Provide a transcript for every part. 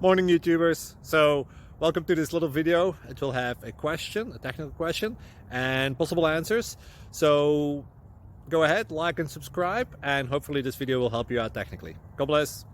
Morning YouTubers. So welcome to this little video. It will have a question, a technical question, and possible answers. So go ahead, like and subscribe, and hopefully this video will help you out technically. God bless.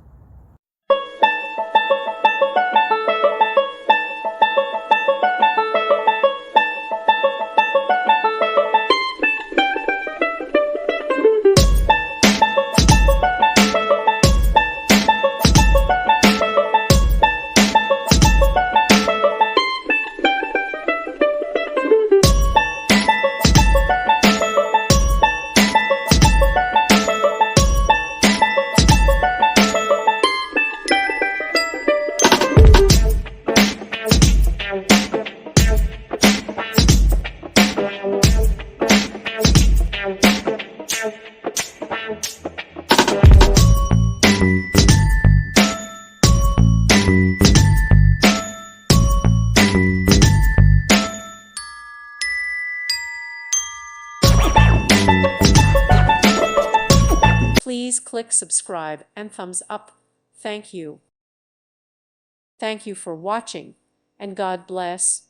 Please click subscribe and thumbs up. Thank you. Thank you for watching, and God bless.